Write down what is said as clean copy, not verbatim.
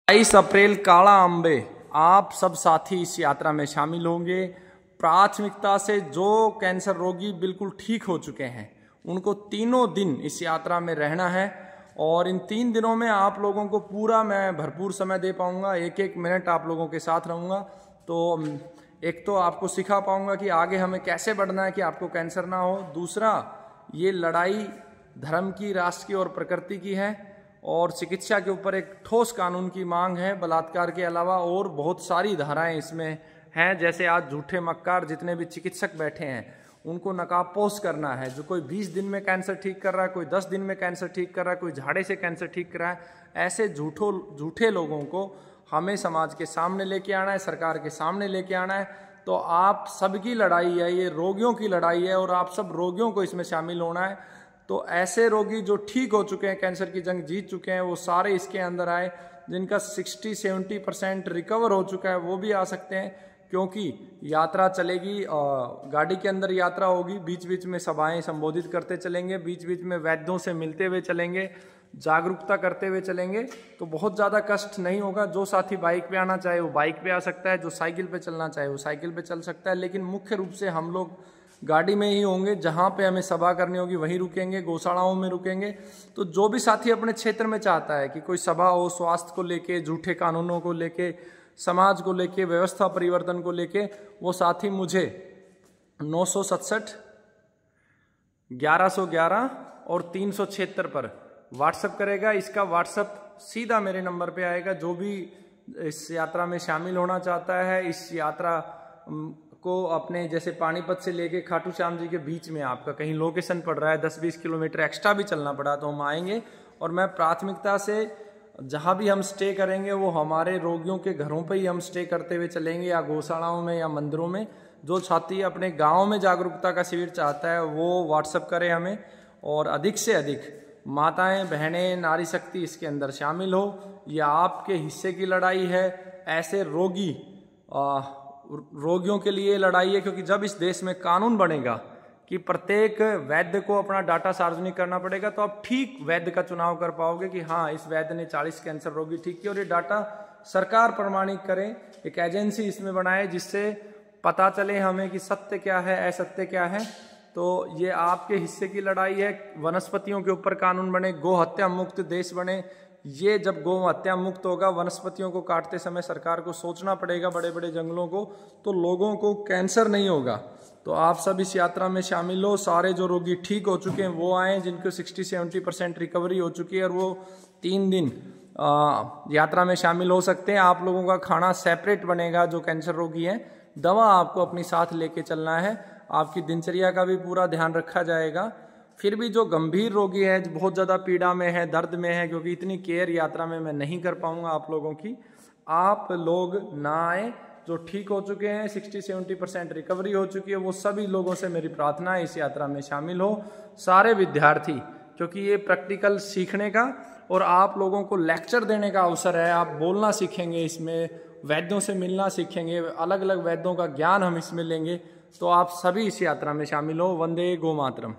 22 अप्रैल काला अम्बे आप सब साथी इस यात्रा में शामिल होंगे। प्राथमिकता से जो कैंसर रोगी बिल्कुल ठीक हो चुके हैं उनको 3 दिन इस यात्रा में रहना है और इन 3 दिनों में आप लोगों को पूरा मैं भरपूर समय दे पाऊंगा। एक एक मिनट आप लोगों के साथ रहूंगा। तो एक तो आपको सिखा पाऊंगा कि आगे हमें कैसे बढ़ना है कि आपको कैंसर ना हो। दूसरा, ये लड़ाई धर्म की, राष्ट्र की और प्रकृति की है और चिकित्सा के ऊपर एक ठोस कानून की मांग है। बलात्कार के अलावा और बहुत सारी धाराएं इसमें हैं। जैसे आज झूठे मक्कार जितने भी चिकित्सक बैठे हैं उनको नकाबपोश करना है। जो कोई 20 दिन में कैंसर ठीक कर रहा है, कोई 10 दिन में कैंसर ठीक कर रहा है, कोई झाड़े से कैंसर ठीक कर रहा है, ऐसे झूठे लोगों को हमें समाज के सामने लेके आना है, सरकार के सामने लेके आना है। तो आप सबकी लड़ाई है, ये रोगियों की लड़ाई है और आप सब रोगियों को इसमें शामिल होना है। तो ऐसे रोगी जो ठीक हो चुके हैं, कैंसर की जंग जीत चुके हैं, वो सारे इसके अंदर आए। जिनका 60-70% रिकवर हो चुका है वो भी आ सकते हैं, क्योंकि यात्रा चलेगी, गाड़ी के अंदर यात्रा होगी, बीच बीच में सभाएं संबोधित करते चलेंगे, बीच बीच में वैद्यों से मिलते हुए चलेंगे, जागरूकता करते हुए चलेंगे। तो बहुत ज़्यादा कष्ट नहीं होगा। जो साथी बाइक पे आना चाहे वो बाइक पे आ सकता है, जो साइकिल पे चलना चाहे वो साइकिल पे चल सकता है। लेकिन मुख्य रूप से हम लोग गाड़ी में ही होंगे। जहाँ पे हमें सभा करनी होगी वहीं रुकेंगे, गौशालाओं में रुकेंगे। तो जो भी साथी अपने क्षेत्र में चाहता है कि कोई सभा हो स्वास्थ्य को लेके, झूठे कानूनों को लेके, समाज को लेके, व्यवस्था परिवर्तन को लेके, वो साथी मुझे 967 1111 और 376 पर व्हाट्सएप करेगा। इसका व्हाट्सएप सीधा मेरे नंबर पे आएगा। जो भी इस यात्रा में शामिल होना चाहता है, इस यात्रा को अपने, जैसे पानीपत से लेके खाटू श्याम जी के बीच में आपका कहीं लोकेशन पड़ रहा है, 10-20 किलोमीटर एक्स्ट्रा भी चलना पड़ा तो हम आएंगे। और मैं प्राथमिकता से जहाँ भी हम स्टे करेंगे वो हमारे रोगियों के घरों पे ही हम स्टे करते हुए चलेंगे, या गौशालाओं में या मंदिरों में। जो छात्री अपने गाँव में जागरूकता का शिविर चाहता है वो व्हाट्सएप करे हमें, और अधिक से अधिक माताएं, बहनें, नारी शक्ति इसके अंदर शामिल हो। यह आपके हिस्से की लड़ाई है। ऐसे रोगियों के लिए लड़ाई है, क्योंकि जब इस देश में कानून बनेगा कि प्रत्येक वैद्य को अपना डाटा सार्वजनिक करना पड़ेगा, तो आप ठीक वैद्य का चुनाव कर पाओगे कि हाँ, इस वैद्य ने 40 कैंसर रोगी ठीक किए। और ये डाटा सरकार प्रमाणित करे, एक एजेंसी इसमें बनाए जिससे पता चले हमें कि सत्य क्या है, असत्य क्या है। तो ये आपके हिस्से की लड़ाई है। वनस्पतियों के ऊपर कानून बने, गौ हत्या मुक्त देश बने। ये जब गौ हत्या मुक्त होगा, वनस्पतियों को काटते समय सरकार को सोचना पड़ेगा, बड़े बड़े जंगलों को, तो लोगों को कैंसर नहीं होगा। तो आप सब इस यात्रा में शामिल हो। सारे जो रोगी ठीक हो चुके हैं वो आए, जिनको 60-70% रिकवरी हो चुकी है, और वो 3 दिन यात्रा में शामिल हो सकते हैं। आप लोगों का खाना सेपरेट बनेगा जो कैंसर रोगी हैं। दवा आपको अपनी साथ लेके चलना है। आपकी दिनचर्या का भी पूरा ध्यान रखा जाएगा। फिर भी जो गंभीर रोगी है, जो बहुत ज़्यादा पीड़ा में है, दर्द में है, क्योंकि इतनी केयर यात्रा में मैं नहीं कर पाऊंगा आप लोगों की, आप लोग ना आए। जो ठीक हो चुके हैं, 60-70% रिकवरी हो चुकी है, वो सभी लोगों से मेरी प्रार्थना है इस यात्रा में शामिल हो। सारे विद्यार्थी, क्योंकि ये प्रैक्टिकल सीखने का और आप लोगों को लेक्चर देने का अवसर है। आप बोलना सीखेंगे, इसमें वैद्यों से मिलना सीखेंगे, अलग अलग वैद्यों का ज्ञान हम इसमें लेंगे। तो आप सभी इस यात्रा में शामिल हो। वंदे गो मातरम।